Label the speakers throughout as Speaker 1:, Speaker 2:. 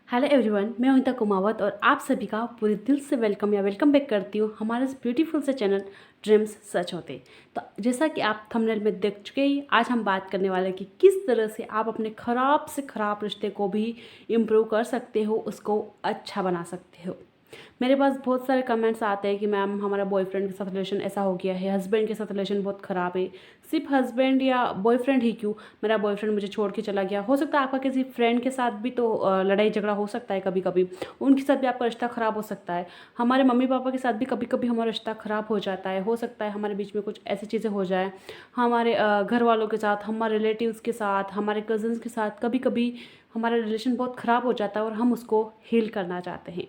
Speaker 1: Hello everyone, मैं अनिता कुमावत और आप सभी का पूरे दिल से वेलकम बैक करती हूँ हमारे इस ब्यूटीफुल से चैनल ड्रीम्स सच होते। तो जैसा कि आप थंबनेल में देख चुके ही, आज हम बात करने वाले हैं कि किस तरह से आप अपने ख़राब से ख़राब रिश्ते को भी इम्प्रूव कर सकते हो, उसको अच्छा बना सकते हो। मेरे पास बहुत सारे कमेंट्स आते हैं कि मैम हमारा बॉयफ्रेंड के साथ रिलेशन ऐसा हो गया है, हस्बैंड के साथ रिलेशन बहुत ख़राब है। सिर्फ हस्बैंड या बॉयफ्रेंड ही क्यों, मेरा बॉयफ्रेंड मुझे छोड़ के चला गया। हो सकता है आपका किसी फ्रेंड के साथ भी तो लड़ाई झगड़ा हो सकता है, कभी कभी उनके साथ भी आपका रिश्ता ख़राब हो सकता है। हमारे मम्मी पापा के साथ भी कभी कभी हमारा रिश्ता ख़राब हो जाता है। हो सकता है हमारे बीच में कुछ ऐसी चीज़ें हो जाए, हमारे घर वालों के साथ, हमारे रिलेटिव्स के साथ, हमारे कज़न्स के साथ कभी कभी हमारा रिलेशन बहुत ख़राब हो जाता है और हम उसको हील करना चाहते हैं।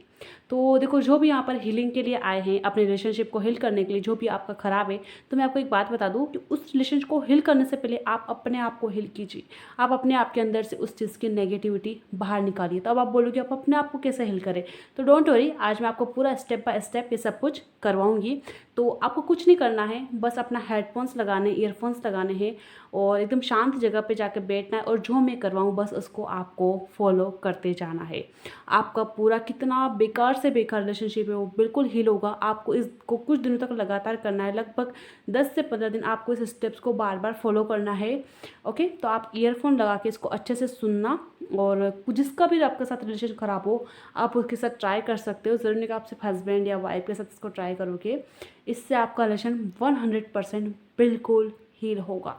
Speaker 1: तो देखो, जो भी यहाँ पर हीलिंग के लिए आए हैं, अपने रिलेशनशिप को हील करने के लिए, जो भी आपका ख़राब है, तो मैं आपको एक बात बता दूँ कि उस रिलेशनशिप को हील करने से पहले आप अपने आप को हील कीजिए। आप अपने आप के अंदर से उस चीज़ की नेगेटिविटी बाहर निकालिए। तो अब आप बोलोगे आप अपने आप को कैसे हील करें, तो डोंट वरी, आज मैं आपको पूरा स्टेप बाय स्टेप ये सब कुछ करवाऊंगी। तो आपको कुछ नहीं करना है, बस अपना हेडफोन्स लगाने, ईयरफोन्स लगाने हैं और एकदम शांत जगह पे जाकर बैठना है और जो मैं करवाऊँ बस उसको आपको फॉलो करते जाना है। आपका पूरा कितना बेकार से बेकार रिलेशनशिप है वो बिल्कुल हील होगा। आपको इसको कुछ दिनों तक लगातार करना है, लगभग 10 से 15 दिन आपको इस स्टेप्स को बार बार फॉलो करना है। ओके, तो आप ईयरफोन लगा के इसको अच्छे से सुनना और जिसका भी आपके साथ रिलेशन ख़राब हो आप उसके साथ ट्राई कर सकते हो। ज़रूर नहीं कि आप सिर्फ हस्बैंड या वाइफ के साथ इसको ट्राई करोगे, इससे आपका रिलेशन 100% बिल्कुल हील होगा।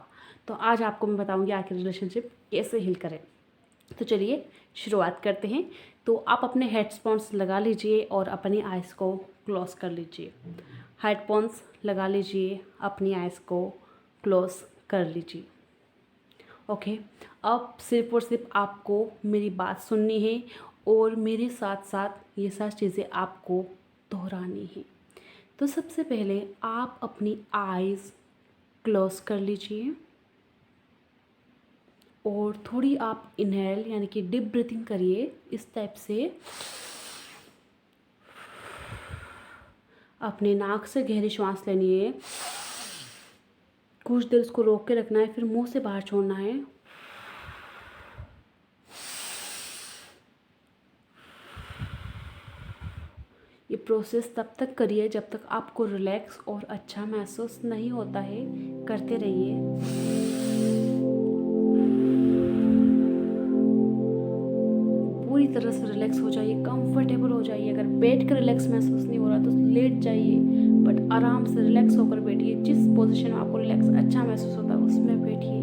Speaker 1: तो आज आपको मैं बताऊंगी आखिर रिलेशनशिप कैसे हील करें। तो चलिए शुरुआत करते हैं। तो आप अपने हेडफोन्स लगा लीजिए और अपनी आइज़ को क्लोज़ कर लीजिए। हेडफोन्स लगा लीजिए, अपनी आइज़ को क्लोज़ कर लीजिए। ओके, अब सिर्फ और सिर्फ आपको मेरी बात सुननी है और मेरे साथ साथ ये सारी चीज़ें आपको दोहरानी है। तो सबसे पहले आप अपनी आइज़ क्लोज़ कर लीजिए और थोड़ी आप इनहेल यानी कि डीप ब्रीथिंग करिए। इस टाइप से अपने नाक से गहरी श्वास लेनी है, कुछ देर उसको रोक के रखना है, फिर मुंह से बाहर छोड़ना है। ये प्रोसेस तब तक करिए जब तक आपको रिलैक्स और अच्छा महसूस नहीं होता है। करते रहिए। पूरी तरह से रिलैक्स हो जाइए, कंफर्टेबल हो जाइए। अगर बैठ कर रिलैक्स महसूस नहीं हो रहा तो लेट जाइए, बट आराम से रिलैक्स होकर बैठिए। जिस पोजीशन में आपको रिलैक्स अच्छा महसूस होता है उसमें बैठिए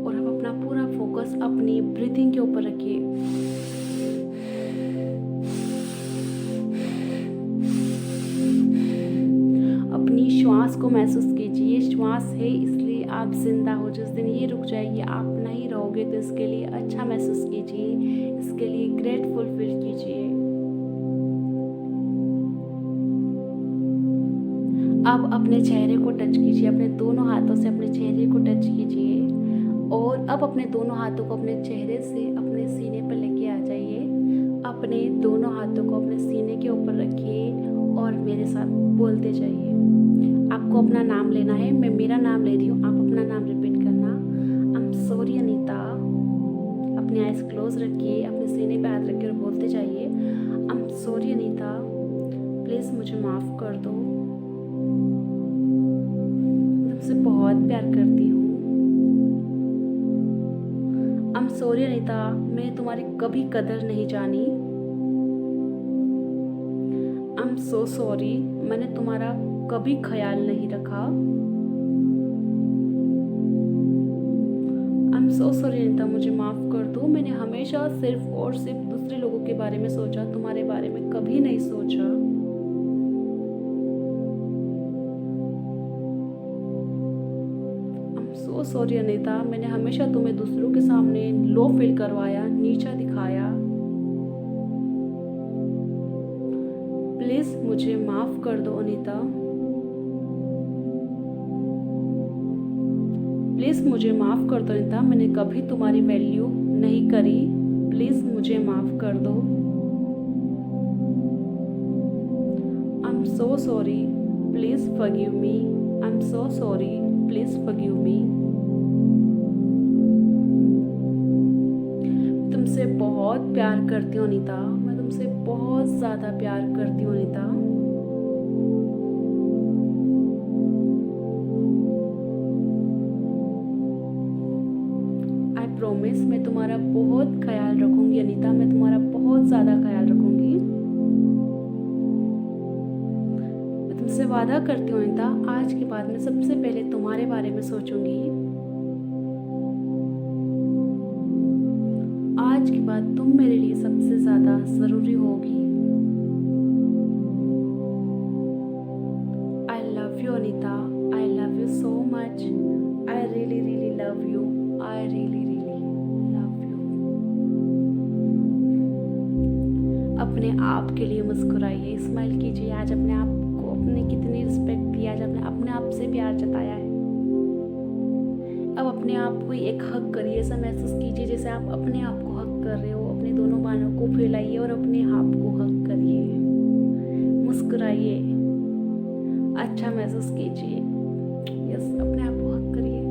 Speaker 1: और अब अपना पूरा फोकस अपनी ब्रीथिंग के ऊपर रखिए। अपनी श्वास को महसूस कीजिए। श्वास है इसलिए आप जिंदा हो। जिस दिन ये रुक जाएगी, आप नहीं रहोगे, तो इसके लिए अच्छा महसूस कीजिए, इसके लिए ग्रेटफुल फील कीजिए। अब अपने चेहरे को टच कीजिए, अपने दोनों हाथों से अपने चेहरे को टच कीजिए और अब अपने दोनों हाथों को अपने चेहरे से अपने सीने पर लेके आ जाइए। अपने दोनों हाथों को अपने सीने के ऊपर रखिए और मेरे साथ बोलते जाइए। आपको अपना नाम लेना है, मैं मेरा नाम ले रही हूँ, आप अपना नाम रिपीट करना। आई एम सॉरी अनीता। अपनी आइज़ क्लोज रखिए, अपने सीने पे हाथ रखिए और बोलते जाइए, आई एम सॉरी अनीता, प्लीज़ मुझे माफ़ कर दो, तुमसे बहुत प्यार करती हूँ। आई एम सॉरी अनीता, मैंने तुम्हारी कभी कदर नहीं जानी। आई एम सो सॉरी, मैंने तुम्हारा कभी ख्याल नहीं रखा। I am so sorry Anita, मुझे माफ़ कर दो, मैंने हमेशा सिर्फ और सिर्फ दूसरे लोगों के बारे में सोचा, तुम्हारे बारे में कभी नहीं सोचा। सो सॉरी अनीता, मैंने हमेशा तुम्हें दूसरों के सामने लो फील करवाया, नीचा दिखाया। प्लीज़ मुझे माफ़ कर दो अनीता, प्लीज़ मुझे माफ़ कर दो अनीता, मैंने कभी तुम्हारी वैल्यू नहीं करी, प्लीज़ मुझे माफ़ कर दो। I am so sorry, please forgive me. I am so sorry, please forgive मी। तुमसे बहुत प्यार करती हूँ अनीता, मैं तुमसे बहुत ज़्यादा प्यार करती हूँ अनीता। आई प्रॉमिस मैं तुम्हारा बहुत ख्याल रखूँगी अनीता, मैं तुम्हारा बहुत ज़्यादा ख्याल रखूँगी। मैं तुमसे वादा करती हूँ अनीता, आज के बाद मैं सबसे पहले तुम्हारे बारे में सोचूंगी। आज के बाद तुम मेरे लिए सबसे ज़्यादा ज़रूरी होगी। आई love you Anita, I love you so much, I really really love you, I really really love you. अपने आप के लिए मुस्कुराइए, स्माइल कीजिए। आज अपने आप को अपने कितनी रिस्पेक्ट दी, आज आपने अपने आप से प्यार जताया है। अब अपने आप को एक हक करिए, ऐसा महसूस कीजिए जैसे आप अपने आप को हक कर रहे हो। अपने दोनों बाहों को फैलाइए और अपने आप को हक करिए, मुस्कुराइए, अच्छा महसूस कीजिए। यस, अपने आप को हक करिए,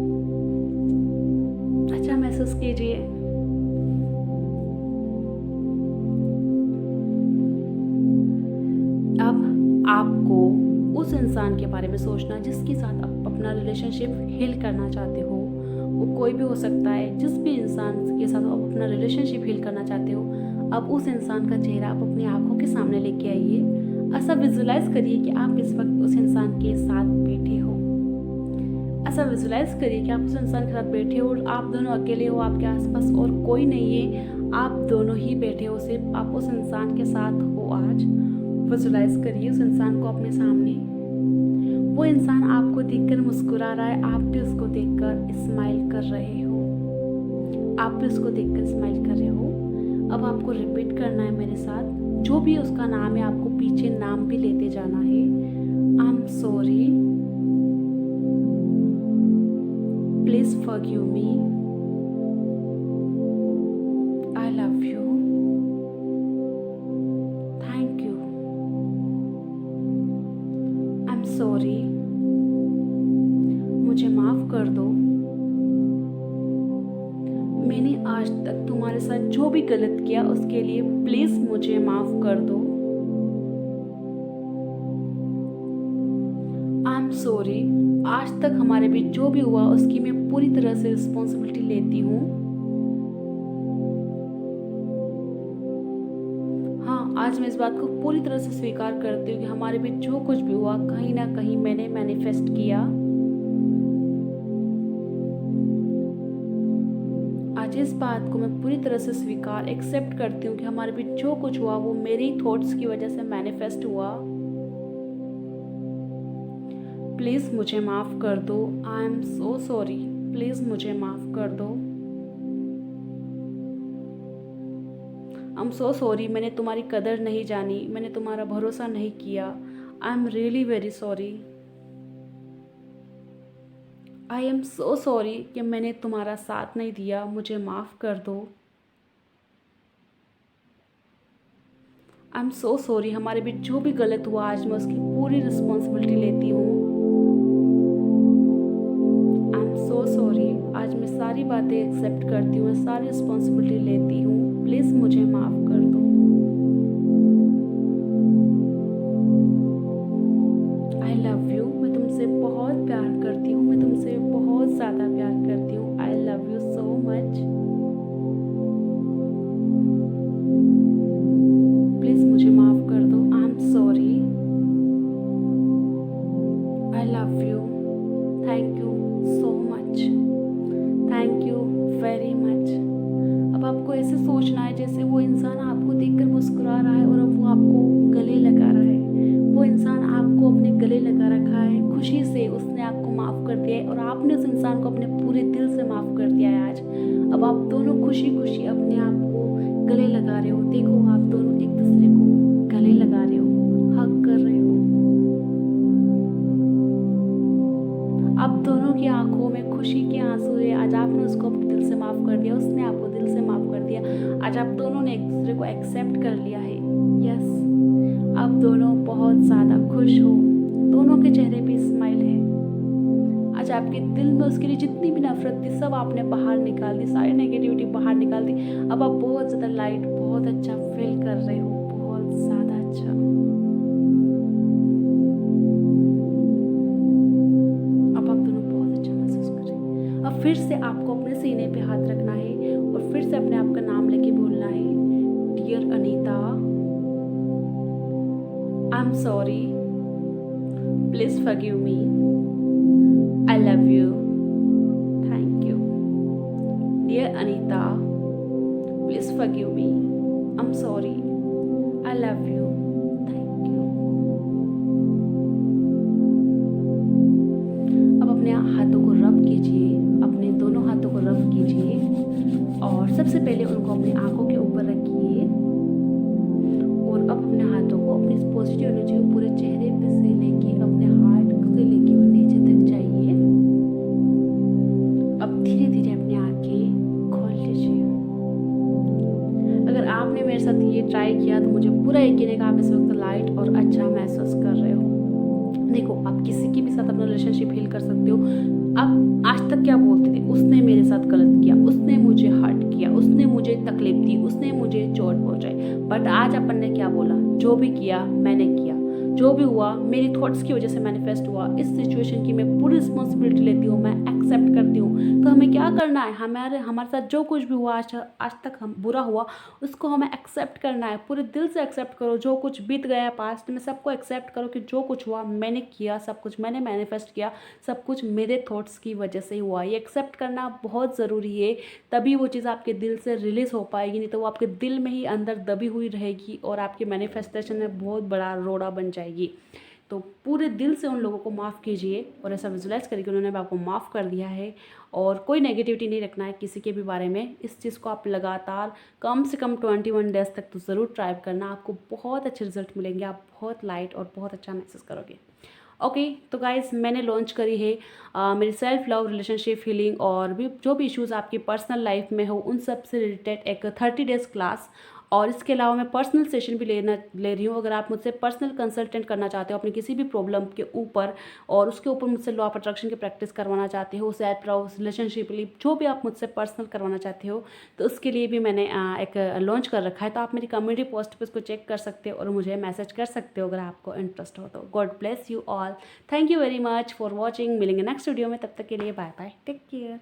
Speaker 1: अच्छा महसूस कीजिए। अब आपको उस इंसान के बारे में सोचना जिसके साथ आप अपना रिलेशनशिप हील करना चाहते हो। वो कोई भी हो सकता है, जिस भी इंसान के साथ आप अपना रिलेशनशिप हील करना चाहते हो। अब उस इंसान का चेहरा आप अपनी आंखों के सामने लेके आइए। ऐसा विजुलाइज करिए कि आप इस वक्त उस इंसान के साथ बैठे हो। ऐसा विजुलाइज करिए कि आप उस इंसान के साथ बैठे हो और आप दोनों अकेले हो, आपके आसपास और कोई नहीं है, आप दोनों ही बैठे हो, सिर्फ आप उस इंसान के साथ हो। आज विजुलाइज करिए उस इंसान को अपने सामने। वो इंसान आपको देखकर मुस्कुरा रहा है, आप भी उसको देखकर स्माइल कर रहे हो, आप भी उसको देखकर स्माइल कर रहे हो। अब आपको रिपीट करना है मेरे साथ, जो भी उसका नाम है आपको पीछे नाम भी लेते जाना है। आई am sorry, please forgive me, I love you, thank you, I am sorry, मुझे माफ़ कर दो। मैंने आज तक तुम्हारे साथ जो भी गलत किया उसके लिए प्लीज़ मुझे माफ़ कर दो। आई एम सॉरी, आज तक हमारे बीच जो भी हुआ उसकी मैं पूरी तरह से रिस्पॉन्सिबिलिटी लेती हूँ। हाँ, आज मैं इस बात को पूरी तरह से स्वीकार करती हूँ कि हमारे बीच जो कुछ भी हुआ कहीं ना कहीं मैंने मैनिफेस्ट किया। आज इस बात को मैं पूरी तरह से स्वीकार एक्सेप्ट करती हूँ कि हमारे बीच जो कुछ हुआ वो मेरी थॉट्स की वजह से मैनिफेस्ट हुआ। प्लीज़ मुझे माफ़ कर दो। I am so sorry, please मुझे माफ़ कर दो। आई एम सो सॉरी, मैंने तुम्हारी कदर नहीं जानी, मैंने तुम्हारा भरोसा नहीं किया। I am really very sorry. I am so sorry कि मैंने तुम्हारा साथ नहीं दिया, मुझे माफ़ कर दो। आई एम सो सॉरी, हमारे बीच जो भी गलत हुआ आज मैं उसकी पूरी रिस्पॉन्सिबिलिटी लेती हूँ। आई एम सो सॉरी, आज मैं सारी बातें एक्सेप्ट करती हूँ, मैं सारी रिस्पॉन्सिबिलिटी लेती हूँ, प्लीज़ मुझे माफ़ कर दो। आई लव यू, मैं तुमसे बहुत प्यार करती हूँ, मैं तुमसे बहुत ज़्यादा प्यार करती हूँ। आई love you so much, please मुझे माफ़ कर दो। आई am sorry, I love you, thank you so much, thank you very much. अब आपको ऐसे सोचना है जैसे वो इंसान आपको देखकर मुस्कुरा रहा है और अब वो आपको गले लगा रहा है। वो इंसान आपको अपने गले लगा रखा है खुशी से, उसने आपको माफ़ कर दिया है और आपने उस इंसान को अपने पूरे दिल से माफ़ कर दिया है आज। अब आप दोनों खुशी खुशी अपने आप को गले लगा रहे हो। देखो, आप दोनों एक दूसरे को गले लगा रहे हो, हग कर रहे हो। आप दोनों की आंखों में खुशी के आंसू है। आज आपने उसको अपने दिल से माफ़ कर दिया, उसने आपको दिल से माफ़ कर दिया। आज आप दोनों ने एक दूसरे को एक्सेप्ट कर लिया है। यस, आप दोनों बहुत ज़्यादा खुश हो, दोनों के चेहरे पे स्माइल है। आज आपके दिल में उसके लिए जितनी भी नफरत थी सब आपने बाहर निकाल दी, सारी नेगेटिविटी बाहर निकाल दी। अब आप बहुत ज़्यादा लाइट, बहुत अच्छा फील कर रहे हो, बहुत ज़्यादा अच्छा। अब आप दोनों बहुत अच्छा महसूस कर रहे हैं। अब फिर से आपको अपने सीने पे हाथ रखना है और फिर से अपने आप का नाम लेके बोलना है, dear Anita, I am sorry, please forgive me, I love you, thank you. Dear Anita, please forgive me, I am sorry, I love you, thank you. अब अपने हाथों को रब कीजिए, अपने दोनों हाथों को रब कीजिए और सबसे पहले उनको अपनी आंखों के ऊपर रखिए और अब अपने हाथों को अपनी पॉजिटिव एनर्जी को पूरे चेहरे पे से लेके अपने हार्ट से लेके और नीचे तक जाइए। अब धीरे धीरे अपनी आंखें खोल लीजिए। अगर आपने मेरे साथ ये ट्राई किया तो मुझे पूरा यकीन है कि आप इस वक्त लाइट और अच्छा महसूस कर रहे हो। देखो, आप किसी के भी साथ अपना रिलेशनशिप हील कर सकते हो। आप आज तक क्या बोलते थे, उसने मेरे साथ गलत किया, उसने मुझे हर्ट किया, उसने मुझे तकलीफ दी, उसने मुझे चोट पहुंचाई। बट आज अपन ने क्या बोला, जो भी किया मैंने किया, जो भी हुआ मेरी थॉट्स की वजह से मैनिफेस्ट हुआ। इस सिचुएशन की मैं पूरी रिस्पॉन्सिबिलिटी लेती हूँ, मैं एक्सेप्ट करती हूँ। तो हमें क्या करना है, हमारे साथ जो कुछ भी हुआ आज तक हम बुरा हुआ, उसको हमें एक्सेप्ट करना है। पूरे दिल से एक्सेप्ट करो, जो कुछ बीत गया पास्ट में सबको एक्सेप्ट करो कि जो कुछ हुआ मैंने किया, सब कुछ मैंने मैनिफेस्ट किया, सब कुछ मेरे थॉट्स की वजह से ही हुआ। ये एक्सेप्ट करना बहुत ज़रूरी है, तभी वो चीज़ आपके दिल से रिलीज़ हो पाएगी, नहीं तो वो आपके दिल में ही अंदर दबी हुई रहेगी और आपके मैनिफेस्टेशन में बहुत बड़ा रोड़ा बन जाएगी। तो पूरे दिल से उन लोगों को माफ़ कीजिए और ऐसा विजुलाइज करिए कि उन्होंने आपको माफ़ कर दिया है और कोई नेगेटिविटी नहीं रखना है किसी के भी बारे में। इस चीज़ को आप लगातार कम से कम 21 डेज तक तो ज़रूर ट्राई करना, आपको बहुत अच्छे रिजल्ट मिलेंगे, आप बहुत लाइट और बहुत अच्छा महसूस करोगे। ओके, तो गाइज मैंने लॉन्च करी है मेरी सेल्फ लव, रिलेशनशिप हीलिंग और भी जो भी इश्यूज़ आपकी पर्सनल लाइफ में हो उन सब से रिलेटेड एक 30 डेज़ क्लास। और इसके अलावा मैं पर्सनल सेशन भी ले रही हूँ। अगर आप मुझसे पर्सनल कंसल्टेंट करना चाहते हो अपनी किसी भी प्रॉब्लम के ऊपर और उसके ऊपर मुझसे लॉ ऑफ अट्रैक्शन की प्रैक्टिस करवाना चाहते हो, सेल्फ लव, रिलेशनशिप, जो भी आप मुझसे पर्सनल करवाना चाहते हो, तो उसके लिए भी मैंने एक लॉन्च कर रखा है। तो आप मेरी कम्युनिटी पोस्ट पर उसको चेक कर सकते हो और मुझे मैसेज कर सकते हो अगर आपको इंटरेस्ट हो तो। God bless you all, thank you very much for watching. मिलेंगे नेक्स्ट वीडियो में, तब तक के लिए बाय बाय, टेक केयर।